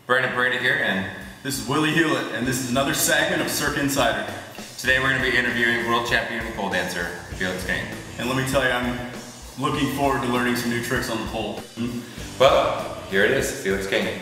Pereyda here, and this is Willie Hulett, and this is another segment of Cirque Insider. Today we're going to be interviewing world champion pole dancer Felix Cane. And let me tell you, I'm looking forward to learning some new tricks on the pole. Well, here it is, Felix Cane.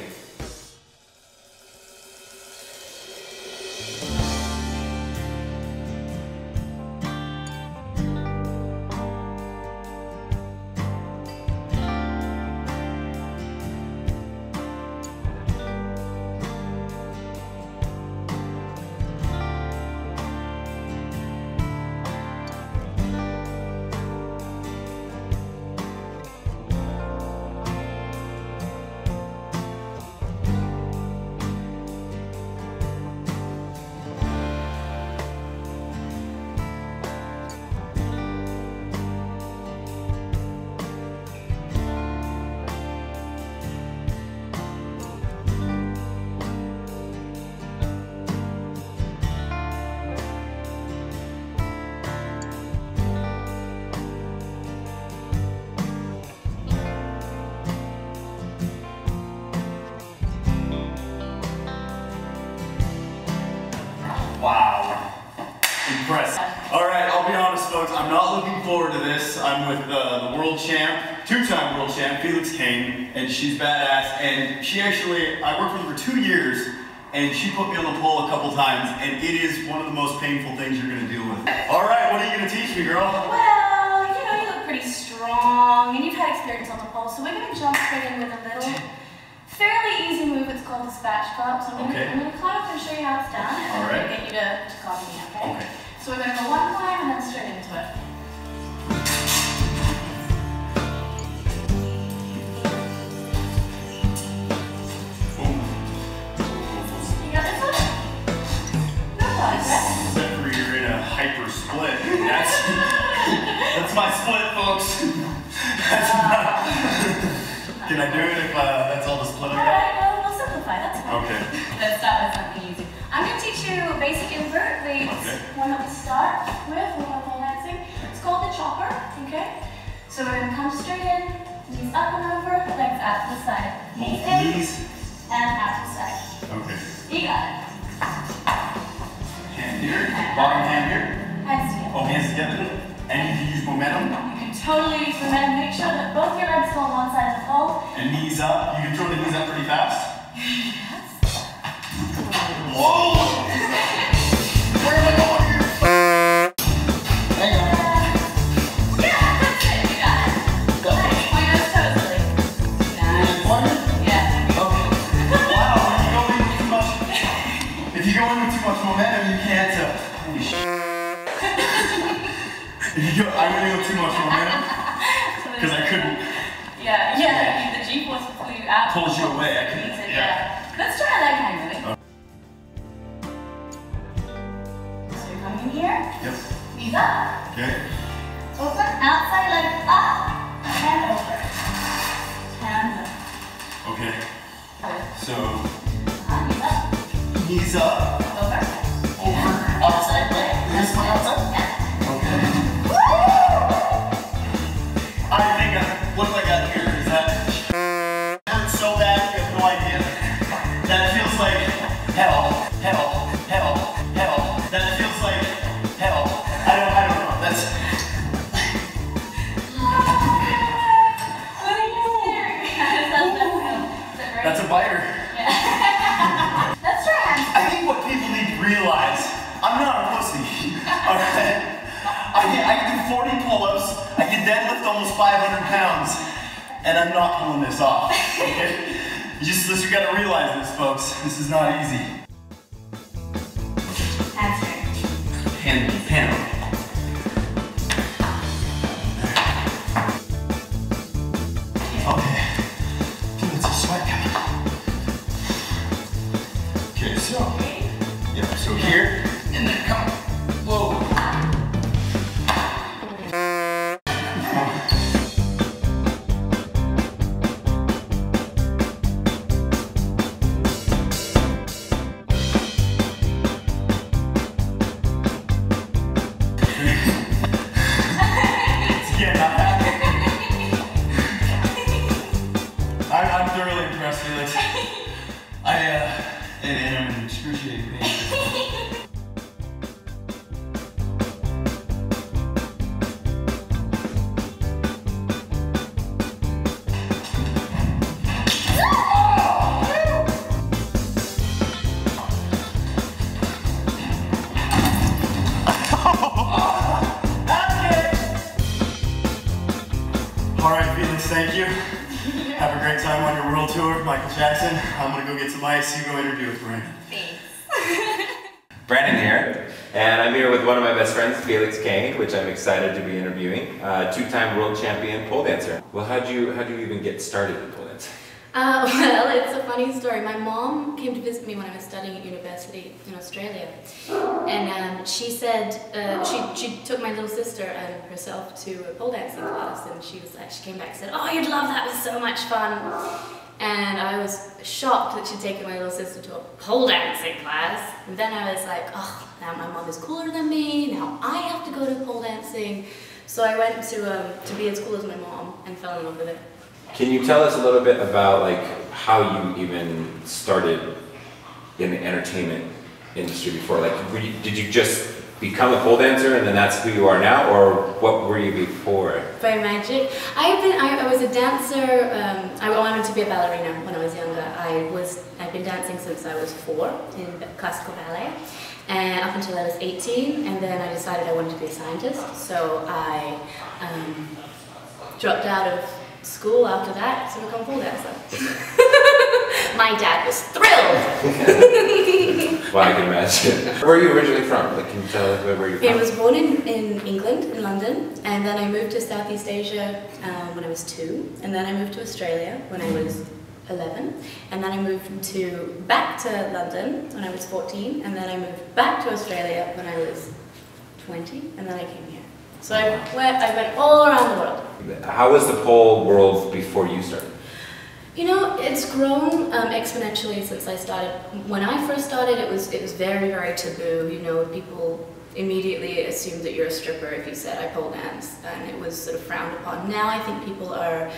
Wow, impressive. All right, I'll be honest, folks, I'm not looking forward to this. I'm with the world champ, two-time world champ, Felix Cane, and she's badass. And she actually, I worked with her for 2 years, and she put me on the pole a couple times, and it is one of the most painful things you're gonna deal with. All right, what are you gonna teach me, girl? Well, you know, you look pretty strong, and you've had experience on the pole, so we're gonna jump straight in with a little fairly easy move. It's called the spatchcock. So I'm gonna climb up and show you how it's done, and All then right. I'm gonna get you to copy me, okay? Okay. So we're gonna go one climb and then straight into it. You got this one? No progress. Except for you're in a hyper split. That's my split, folks. That's Can I do it if that's all the split I got? Alright, well, we'll simplify, that's fine. Okay. Let's start with something easy. I'm going to teach you basic invert, the one that we start with when we're pole dancing. It's called the chopper, okay? So we're going to come straight in, knees up and over, legs out to the side. Knees in, and out to the side. Okay. You got it. Hand here, bottom hand here. Hands together. Oh, hands together. And you can use momentum. You can totally use momentum. Make sure that both your legs go on one side of the pole. And knees up. You can throw the knees up pretty fast. Yes. Whoa! Where am I going here? Hang on. Yeah, that's it. You got it. Nice. Point those toes, Willie. Nice. Yeah. Okay. Wow, if you go in with too much momentum, you can't. Holy shit. I'm gonna go too much momentum because I couldn't. Yeah. The G-force pulled you out. Pulls you away. I couldn't. Yeah. Let's try a leg hang, Willie. So you're coming in here. Yep. Knees up. Okay. Open. Outside leg up and over. Hands up. Okay. Good. So Knees up. knees up. Over. Over. Outside leg. This one outside. Yeah. Okay. I think what I got here is that it hurts so bad you have no idea. That feels like hell, hell, hell, hell. That feels like hell. I don't know. That's a biter. Yeah. Let's try hands. I think what people need to realize, I'm not a pussy. Alright? I can do 40 pull-ups, I can deadlift almost 500 pounds, and I'm not pulling this off. Okay? You gotta realize this, folks. This is not easy. Hands straight. Hand. Okay. Dude, it's a sweat coming. Okay, so here, and then come. Whoa. thank you. Have a great time on your world tour, Michael Jackson. I'm gonna go get some ice. You go interview with Brandon. Thanks. Brandon here, and I'm here with one of my best friends, Felix Cane, which I'm excited to be interviewing. Two-time world champion pole dancer. Well, how'd you even get started in pole dancing? Well, it's a funny story. My mom came to visit me when I was studying at university in Australia, and she said she took my little sister and herself to a pole dancing class, and she came back and said, "Oh, you'd love that. It was so much fun." And I was shocked that she'd taken my little sister to a pole dancing class. And then I was like, oh, now my mom is cooler than me. Now I have to go to pole dancing. So I went to be as cool as my mom and fell in love with it. Can you tell us a little bit about like how you even started in the entertainment industry before? Like, did you just become a pole dancer and then that's who you are now, or what were you before? By magic. I was a dancer. I wanted to be a ballerina when I was younger. I've been dancing since I was 4 in classical ballet, and up until I was 18, and then I decided I wanted to be a scientist. So I dropped out of school after that to become a pole dancer. My dad was thrilled. Well, I can imagine. Where are you originally from? Like, can you tell us where you're from? I was born in England, in London, and then I moved to Southeast Asia when I was 2, and then I moved to Australia when I was 11, and then I moved back to London when I was 14, and then I moved back to Australia when I was 20, and then I came here. So I went all around the world. How was the pole world before you started? You know, it's grown exponentially since I started. When I first started, it was very, very taboo. You know, people immediately assumed that you're a stripper if you said I pole dance, and it was sort of frowned upon. Now I think people are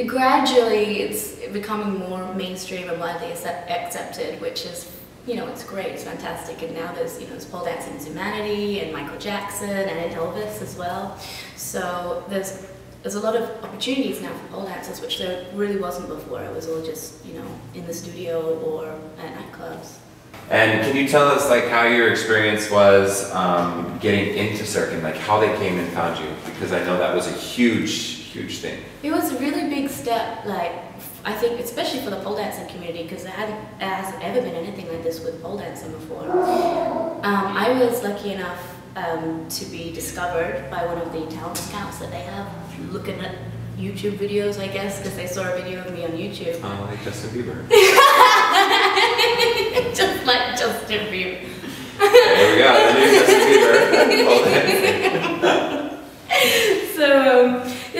gradually it's becoming more mainstream and widely accepted, which is, you know, it's great, it's fantastic. And now there's pole dancing in Zumanity and Michael Jackson and Elvis as well. So there's a lot of opportunities now for pole dancers, which there really wasn't before. It was all just, you know, in the studio or at nightclubs. And can you tell us like how your experience was getting into Cirque, and like how they came and found you? Because I know that was a huge thing. It was a really big step, like, I think, especially for the pole dancing community, because there hasn't ever been anything like this with pole dancing before. I was lucky enough to be discovered by one of the talent scouts that they have, looking at YouTube videos, I guess, because they saw a video of me on YouTube. Oh, like Justin Bieber. Just like Justin Bieber. There we go, the new Justin Bieber. Pole dancing. So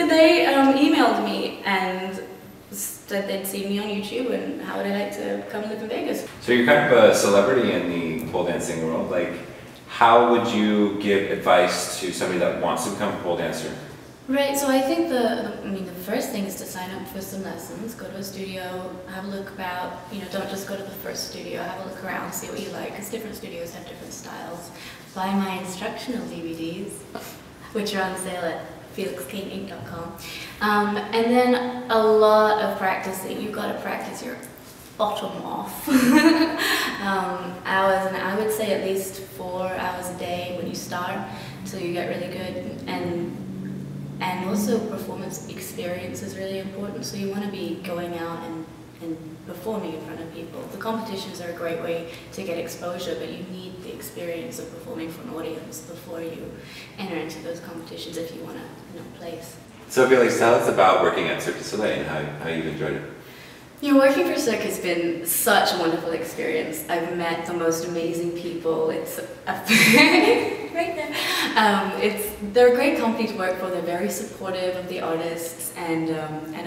they emailed me and said they'd seen me on YouTube and how would I like to come live in Vegas. So you're kind of a celebrity in the pole dancing world. Like, how would you give advice to somebody that wants to become a pole dancer? Right, so I think the first thing is to sign up for some lessons, go to a studio, have a look about, you know, don't just go to the first studio, have a look around, see what you like, because different studios have different styles. Buy my instructional DVDs, which are on sale at felixcaneinc.com. And then a lot of practicing. You've got to practice your bottom off. Hours, and I would say at least 4 hours a day when you start until you get really good. And also performance experience is really important, so you want to be going out and performing in front of people. The competitions are a great way to get exposure, but you need the experience of performing for an audience before you enter into those competitions if you want to place. So Felix, tell us about working at Cirque du Soleil and how you've enjoyed it. You know, working for Cirque has been such a wonderful experience. I've met the most amazing people. It's right there. They're a great company to work for. They're very supportive of the artists and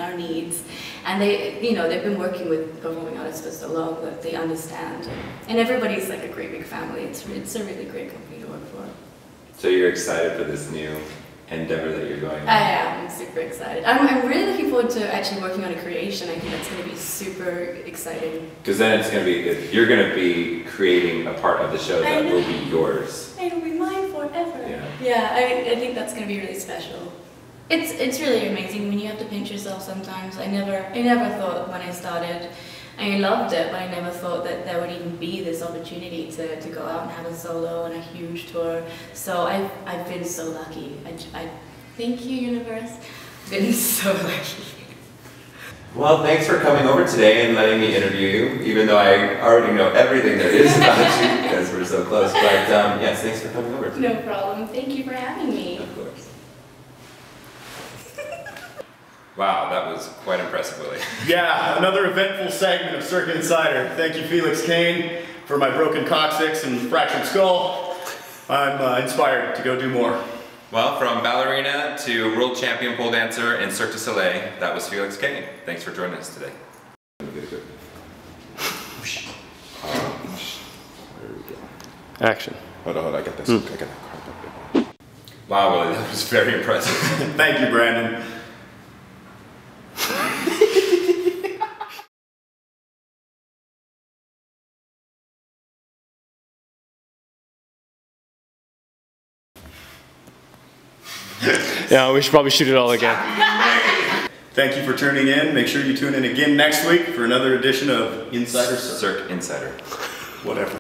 our needs. And they've been working with performing artists for so long that they understand. And everybody's like a great big family. It's a really great company to work for. So you're excited for this new endeavor that you're going on? I am. I'm super excited. I'm really looking forward to actually working on a creation. I think that's going to be super exciting. Because then it's going to be, you're going to be creating a part of the show that will be yours. It'll be mine forever. Yeah, I think that's going to be really special. It's really amazing when you have to pinch yourself sometimes. I never thought when I started, I loved it, but I never thought that there would even be this opportunity to go out and have a solo and a huge tour. So I've been so lucky. I thank you, universe. Been so lucky. Well, thanks for coming over today and letting me interview you, even though I already know everything there is about you because we're so close. But yes, thanks for coming over today. No problem. Thank you for having me. Of course. Wow, that was quite impressive, Willie. Yeah, another eventful segment of Cirque Insider. Thank you, Felix Cane, for my broken coccyx and fractured skull. I'm inspired to go do more. Well, from ballerina to world champion pole dancer in Cirque du Soleil, that was Felix Cane. Thanks for joining us today. Action. Hold on, I got this. I got that. Wow, Willie, that was very impressive. Thank you, Brandon. Yeah, we should probably shoot it all again. Thank you for tuning in. Make sure you tune in again next week for another edition of Insider Cirque. Cirque Insider. Whatever.